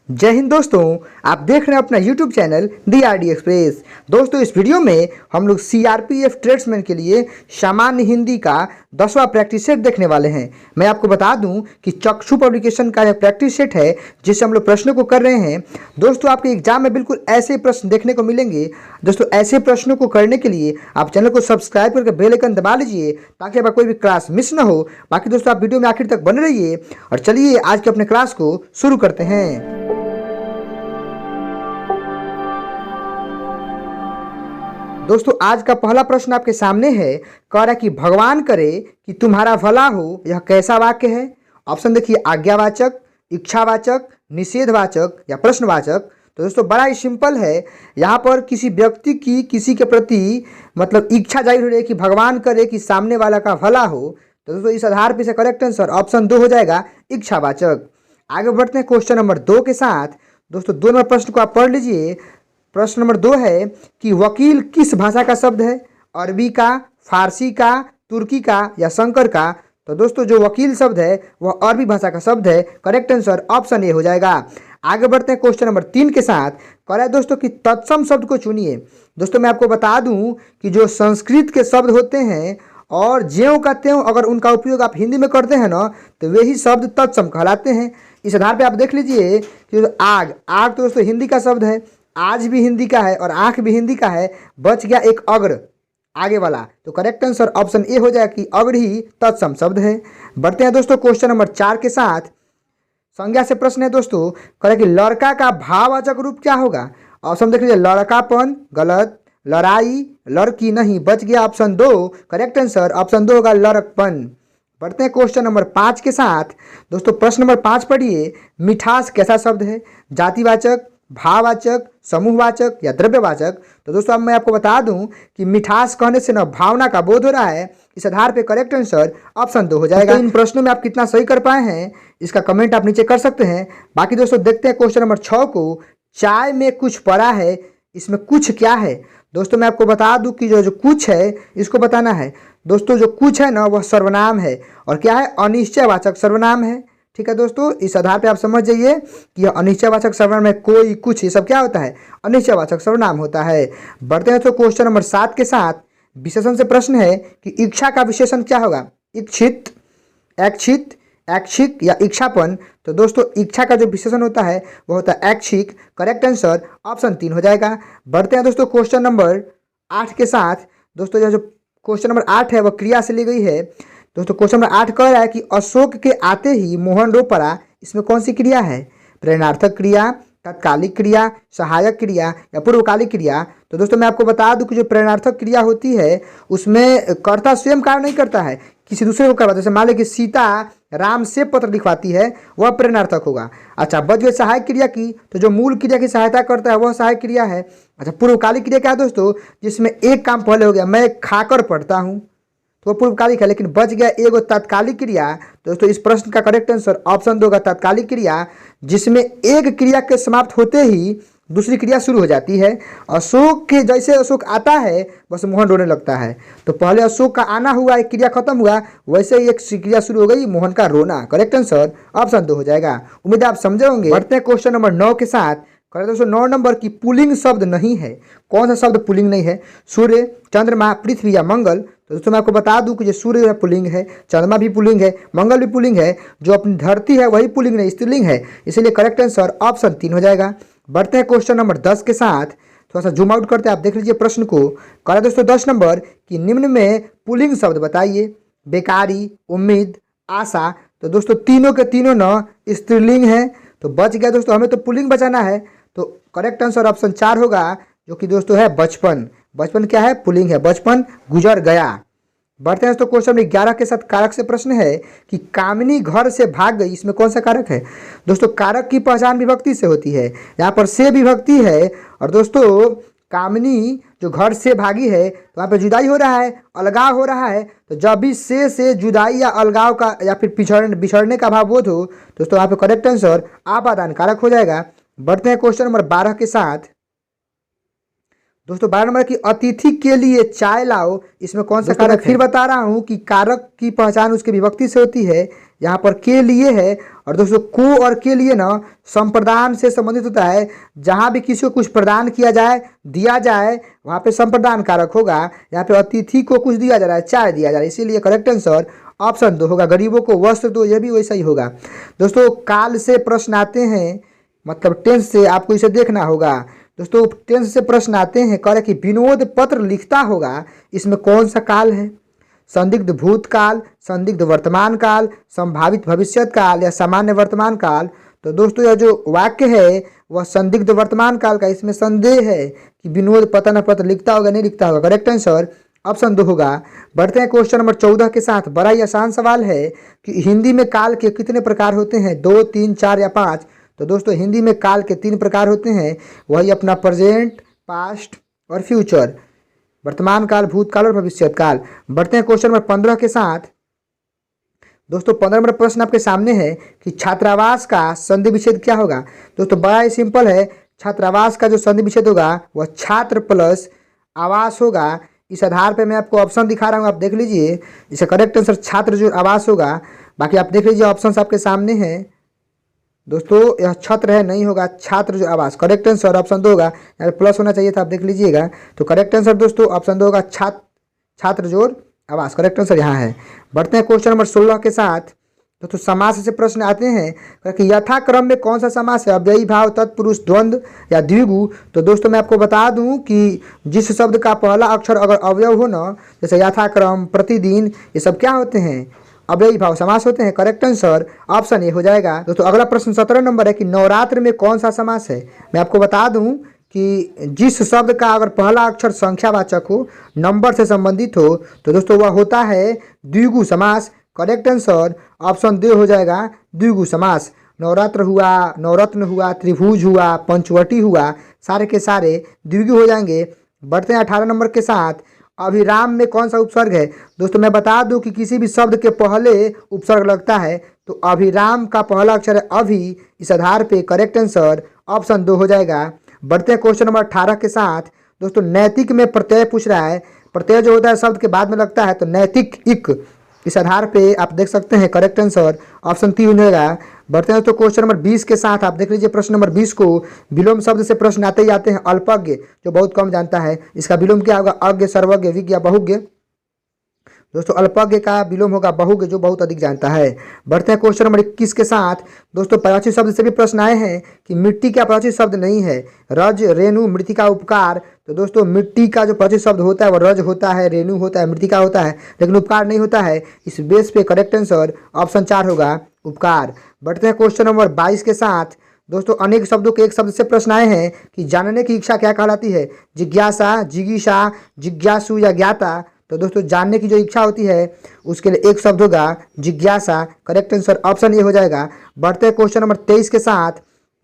जय हिंद दोस्तों। आप देख रहे हैं अपना YouTube चैनल दी आरडी एक्सप्रेस। दोस्तों इस वीडियो में हम लोग सीआरपीएफ ट्रेड्समैन के लिए सामान्य हिंदी का 10वां प्रैक्टिस सेट देखने वाले हैं। मैं आपको बता दूं कि चक्षु पब्लिकेशन का यह प्रैक्टिस सेट है जिससे हम लोग प्रश्नों को कर रहे हैं। दोस्तों आपके एग्जाम में बिल्कुल ऐसे प्रश्न देखने को मिलेंगे। दोस्तों ऐसे प्रश्नों को करने के लिए आप चैनल को सब्सक्राइब करके बेल आइकन दबा लीजिए ताकि आपका कोई भी क्लास मिस ना हो। बाकी दोस्तों आप वीडियो में आखिर तक बने रहिए और चलिए आज के अपने क्लास को शुरू करते हैं। दोस्तों आज का पहला प्रश्न आपके सामने है। कह रहा है कि भगवान करे कि तुम्हारा भला हो, यह कैसा वाक्य है? ऑप्शन देखिए, आज्ञावाचक, इच्छावाचक, निषेधवाचक या प्रश्नवाचक। तो दोस्तों बड़ा ही सिंपल है। यहाँ पर किसी व्यक्ति की किसी के प्रति मतलब इच्छा जाहिर हो रही है कि भगवान करे कि सामने वाला का भला हो। तो दोस्तों इस आधार पर इसका करेक्ट आंसर ऑप्शन 2 हो जाएगा, इच्छावाचक। आगे बढ़ते हैं क्वेश्चन नंबर 2 के साथ। दोस्तों 2 नंबर प्रश्न को आप पढ़ लीजिए। प्रश्न नंबर 2 है कि वकील किस भाषा का शब्द है? अरबी का, फारसी का, तुर्की का या संकर का? तो दोस्तों जो वकील शब्द है वह अरबी भाषा का शब्द है। करेक्ट आंसर ऑप्शन ए हो जाएगा। आगे बढ़ते हैं क्वेश्चन नंबर 3 के साथ। कह रहा है दोस्तों कि तत्सम शब्द को चुनिए। दोस्तों मैं आपको बता दूं कि जो संस्कृत के शब्द होते हैं और ज्यों का त्यों अगर उनका उपयोग आप हिंदी में करते हैं ना तो वही शब्द तत्सम कहलाते हैं। इस आधार पर आप देख लीजिए कि आग आग तो दोस्तों हिंदी का शब्द है, आज भी हिंदी का है और आंख भी हिंदी का है। बच गया एक अग्र आगे वाला, तो करेक्ट आंसर ऑप्शन ए हो जाएगा कि अग्र ही तत्सम शब्द है। बढ़ते हैं दोस्तों क्वेश्चन नंबर 4 के साथ। संज्ञा से प्रश्न है दोस्तों। कह रहे कि लड़का का भाववाचक रूप क्या होगा? ऑप्शन देख लीजिए, लड़कापन गलत, लड़ाई, लड़की नहीं, बच गया ऑप्शन 2। करेक्ट आंसर ऑप्शन 2 होगा, लड़कपन। बढ़ते हैं क्वेश्चन नंबर 5 के साथ। दोस्तों प्रश्न नंबर 5 पढ़िए। मिठास कैसा शब्द है? जातिवाचक, भाववाचक, समूहवाचक या द्रव्यवाचक? तो दोस्तों अब मैं आपको बता दूं कि मिठास कहने से ना भावना का बोध हो रहा है। इस आधार पे करेक्ट आंसर ऑप्शन 2 हो जाएगा। तो इन प्रश्नों में आप कितना सही कर पाए हैं इसका कमेंट आप नीचे कर सकते हैं। बाकी दोस्तों देखते हैं क्वेश्चन नंबर 6 को। चाय में कुछ पड़ा है, इसमें कुछ क्या है? दोस्तों मैं आपको बता दूं कि जो कुछ है इसको बताना है। दोस्तों जो कुछ है ना वह सर्वनाम है और क्या है? अनिश्चयवाचक सर्वनाम है। ठीक है दोस्तों, इस आधार पे आप समझ जाइए कि यह अनिश्चयवाचक सर्वनाम में कोई, कुछ, ये सब क्या होता है? अनिश्चयवाचक सर्वनाम होता है। बढ़ते हैं तो क्वेश्चन नंबर 7 के साथ। विशेषण से प्रश्न है कि इच्छा का विशेषण क्या होगा? इच्छित, ऐच्छिक, ऐच्छिक या इच्छापन? तो दोस्तों इच्छा का जो विशेषण होता है वह होता है ऐच्छिक। करेक्ट आंसर ऑप्शन 3 हो जाएगा। बढ़ते हैं दोस्तों क्वेश्चन नंबर 8 के साथ। दोस्तों जो क्वेश्चन नंबर 8 है वह क्रिया से ली गई है। दोस्तों क्वेश्चन नंबर 8 कह रहा है कि अशोक के आते ही मोहन रो पड़ा, इसमें कौन सी क्रिया है? प्रेरणार्थक क्रिया, तत्कालिक क्रिया, सहायक क्रिया या पूर्वकालिक क्रिया? तो दोस्तों मैं आपको बता दूं कि जो प्रेरणार्थक क्रिया होती है उसमें कर्ता स्वयं कार्य नहीं करता है, किसी दूसरे को करवाता है। जैसे मान लें कि सीता राम से पत्र लिखवाती है, वह प्रेरणार्थक होगा। अच्छा बच गई सहायक क्रिया की, तो जो मूल क्रिया की सहायता करता है वह सहायक क्रिया है। अच्छा पूर्वकालिक क्रिया क्या है दोस्तों? जिसमें एक काम पहले हो गया, मैं खाकर पढ़ता हूँ, तो पूर्वकालिक है। लेकिन बच गया एगो तात्कालिक क्रिया। दोस्तों इस प्रश्न का करेक्ट आंसर ऑप्शन 2 होगा, तात्कालिक क्रिया, जिसमें एक क्रिया के समाप्त होते ही दूसरी क्रिया शुरू हो जाती है। अशोक के जैसे अशोक आता है बस मोहन रोने लगता है। तो पहले अशोक का आना हुआ, एक क्रिया खत्म हुआ, वैसे ही एक क्रिया शुरू हो गई, मोहन का रोना। करेक्ट आंसर ऑप्शन 2 हो जाएगा। उम्मीद है आप समझे होंगे। बढ़ते हैं क्वेश्चन नंबर 9 के साथ। करें दोस्तों 9 नंबर की पुल्लिंग शब्द नहीं है। कौन सा शब्द पुल्लिंग नहीं है? सूर्य, चंद्रमा, पृथ्वी या मंगल? तो दोस्तों मैं आपको बता दूं कि जो सूर्य है पुल्लिंग है, चंद्रमा भी पुल्लिंग है, मंगल भी पुल्लिंग है, जो अपनी धरती है वही पुल्लिंग नहीं स्त्रीलिंग है। इसलिए करेक्ट आंसर ऑप्शन 3 हो जाएगा। बढ़ते हैं क्वेश्चन नंबर 10 के साथ। थोड़ा सा जूम आउट करते हैं, आप देख लीजिए प्रश्न को। कह रहा है दोस्तों 10 नंबर कि निम्न में पुल्लिंग शब्द बताइए। बेकारी, उम्मीद, आशा? तो दोस्तों तीनों के तीनों न स्त्रीलिंग है। तो बच गया दोस्तों, हमें तो पुल्लिंग बचाना है। तो करेक्ट आंसर ऑप्शन 4 होगा, जो कि दोस्तों है बचपन। बचपन क्या है? पुल्लिंग है, बचपन गुजर गया। बढ़ते हैं दोस्तों क्वेश्चन नंबर 11 के साथ। कारक से प्रश्न है कि कामिनी घर से भाग गई, इसमें कौन सा कारक है? दोस्तों कारक की पहचान विभक्ति से होती है। यहाँ पर से विभक्ति है और दोस्तों कामिनी जो घर से भागी है तो वहाँ पे जुदाई हो रहा है, अलगाव हो रहा है। तो जब भी से जुदाई या अलगाव का या फिर बिछड़ने का भाव बोध हो दोस्तों यहाँ पे करेक्ट आंसर आपादान कारक हो जाएगा। बढ़ते हैं क्वेश्चन नंबर 12 के साथ। दोस्तों 12 नंबर की अतिथि के लिए चाय लाओ, इसमें कौन सा कारक फिर बता रहा हूँ कि कारक की पहचान उसके विभक्ति से होती है। यहाँ पर के लिए है, और दोस्तों को और के लिए ना संप्रदान से संबंधित होता है। जहाँ भी किसी को कुछ प्रदान किया जाए, दिया जाए, वहाँ पे संप्रदान कारक होगा। यहाँ पे अतिथि को कुछ दिया जा रहा है, चाय दिया जा रहा है, इसीलिए करेक्ट आंसर ऑप्शन 2 होगा। गरीबों को वस्त्र दो, ये भी वैसा ही होगा। दोस्तों काल से प्रश्न आते हैं, मतलब टेंस से आपको इसे देखना होगा। दोस्तों टेंस से प्रश्न आते हैं, कह रहे कि विनोद पत्र लिखता होगा, इसमें कौन सा काल है? संदिग्ध भूतकाल, संदिग्ध वर्तमान काल, संभावित भविष्यत काल या सामान्य वर्तमान काल। तो दोस्तों यह जो वाक्य है वह संदिग्ध वर्तमान काल का, इसमें संदेह है कि विनोद पत्र लिखता होगा नहीं लिखता होगा। करेक्ट आंसर ऑप्शन 2 होगा। बढ़ते हैं क्वेश्चन नंबर 14 के साथ। बड़ा ही आसान सवाल है कि हिंदी में काल के कितने प्रकार होते हैं? 2, 3, 4 या 5? तो दोस्तों हिंदी में काल के 3 प्रकार होते हैं, वही अपना प्रेजेंट, पास्ट और फ्यूचर। वर्तमान काल, भूतकाल और भविष्यत काल। बढ़ते हैं क्वेश्चन नंबर 15 के साथ। दोस्तों 15 नंबर प्रश्न आपके सामने है कि छात्रावास का संधि विच्छेद क्या होगा? दोस्तों बड़ा ही सिंपल है, छात्रावास का जो संधि विच्छेद होगा वह छात्र प्लस आवास होगा। इस आधार पे मैं आपको ऑप्शन दिखा रहा हूँ, आप देख लीजिए। इसका करेक्ट आंसर छात्र जो आवास होगा। बाकी आप देख लीजिए ऑप्शन आपके सामने हैं। दोस्तों यह छात्र है, नहीं होगा, छात्र जो आवास। करेक्ट आंसर ऑप्शन 2 होगा। यहाँ पे प्लस होना चाहिए था, आप देख लीजिएगा। तो करेक्ट आंसर दोस्तों ऑप्शन 2 होगा, छात्र जोड़ आवास। करेक्ट आंसर यहाँ है। बढ़ते हैं क्वेश्चन नंबर 16 के साथ। दोस्तों समास से प्रश्न आते हैं कि यथाक्रम में कौन सा समास है? अव्ययी भाव, तत्पुरुष, द्वंद्व या द्विगु? तो दोस्तों मैं आपको बता दूं कि जिस शब्द का पहला अक्षर अगर अवयव हो ना, जैसे यथाक्रम, प्रतिदिन, ये सब क्या होते हैं? अव्ययी भाव समास होते हैं। करेक्ट आंसर ऑप्शन ए हो जाएगा। दोस्तों अगला प्रश्न 17 नंबर है कि नवरात्र में कौन सा समास है? मैं आपको बता दूं कि जिस शब्द का अगर पहला अक्षर संख्यावाचक हो, नंबर से संबंधित हो, तो दोस्तों वह होता है द्विगु समास। करेक्ट आंसर ऑप्शन 2 हो जाएगा, द्विगु समास। नवरात्र हुआ, नवरत्न हुआ, त्रिभुज हुआ, पंचवटी हुआ, सारे के सारे द्विगु हो जाएंगे। बढ़ते हैं 18 नंबर के साथ। अभिराम में कौन सा उपसर्ग है? दोस्तों मैं बता दूं कि किसी भी शब्द के पहले उपसर्ग लगता है, तो अभिराम का पहला अक्षर है अभि। इस आधार पे करेक्ट आंसर ऑप्शन 2 हो जाएगा। बढ़ते हैं क्वेश्चन नंबर 18 के साथ। दोस्तों नैतिक में प्रत्यय पूछ रहा है। प्रत्यय जो होता है शब्द के बाद में लगता है, तो नैतिक इक। इस आधार पे आप देख सकते हैं करेक्ट आंसर ऑप्शन 3 होगा। बढ़ते हैं तो क्वेश्चन नंबर 20 के साथ। आप देख लीजिए प्रश्न नंबर 20 को। विलोम शब्द से प्रश्न आते ही आते हैं। अल्पज्ञ जो बहुत कम जानता है, इसका विलोम क्या होगा? अज्ञ, सर्वज्ञ, विज्ञ या बहुज्ञ? दोस्तों अल्पज्ञ का विलोम होगा बहुज्ञ, जो बहुत अधिक जानता है। बढ़ते हैं क्वेश्चन नंबर 21 के साथ। दोस्तों प्राचीन शब्द से भी प्रश्न आए हैं कि मिट्टी क्या प्राचीन शब्द नहीं है? रज, रेणु, मृतिका, उपकार। तो दोस्तों मिट्टी का जो प्राचीन शब्द होता है वह रज होता है, रेणु होता है, मृतिका होता है, लेकिन उपकार नहीं होता है। इस बेस पे करेक्ट आंसर ऑप्शन 4 होगा, उपकार। बढ़ते हैं क्वेश्चन नंबर 22 के साथ। दोस्तों अनेक शब्दों के एक शब्द से प्रश्न आए हैं कि जानने की इच्छा क्या कहलाती है? जिज्ञासा, जिगीषा, जिज्ञासु या ज्ञाता? तो दोस्तों जानने की जो इच्छा होती है उसके लिए एक शब्द होगा, जिज्ञासा। करेक्ट आंसर ऑप्शन ए हो जाएगा। बढ़ते हैं क्वेश्चन नंबर 23 के साथ।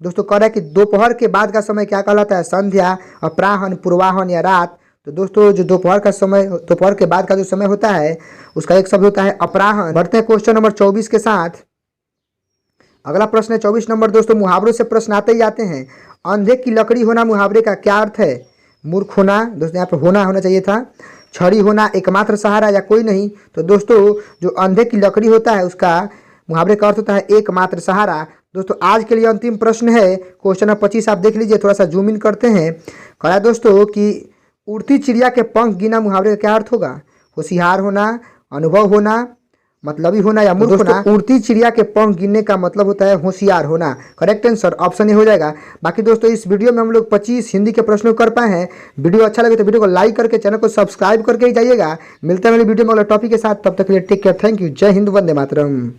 दोस्तों कह रहा है कि दोपहर के बाद का समय क्या कहलाता है? संध्या, अपराह्न, पूर्वाह्न या रात? तो दोस्तों जो दोपहर का समय, दोपहर के बाद का जो समय होता है उसका एक शब्द होता है अपराह्न। बढ़ते हैं क्वेश्चन नंबर 24 के साथ। अगला प्रश्न है 24 नंबर। दोस्तों मुहावरों से प्रश्न आते ही आते हैं। अंधे की लकड़ी होना मुहावरे का क्या अर्थ है? मूर्ख होना, दोस्तों यहाँ पे होना चाहिए था। छड़ी होना, एकमात्र सहारा या कोई नहीं? तो दोस्तों जो अंधे की लकड़ी होता है उसका मुहावरे का अर्थ होता है एकमात्र सहारा। दोस्तों आज के लिए अंतिम प्रश्न है क्वेश्चन नंबर 25। आप देख लीजिए, थोड़ा सा जूम इन करते हैं। कहा दोस्तों कि उड़ती चिड़िया के पंख गिना मुहावरे का क्या अर्थ होगा? होशियार होना, अनुभव होना, मतलबी होना या मूर्ख होना? उड़ती चिड़िया के पंख गिनने का मतलब होता है होशियार होना। करेक्ट आंसर ऑप्शन ए हो जाएगा। बाकी दोस्तों इस वीडियो में हम लोग 25 हिंदी के प्रश्नों कर पाए हैं। वीडियो अच्छा लगे तो वीडियो को लाइक करके चैनल को सब्सक्राइब करके ही जाइएगा। मिलते हैं अगले वीडियो में अगले टॉपिक के साथ। तब तक के लिए टेक केयर, थैंक यू, जय हिंद, वंदे मातरम।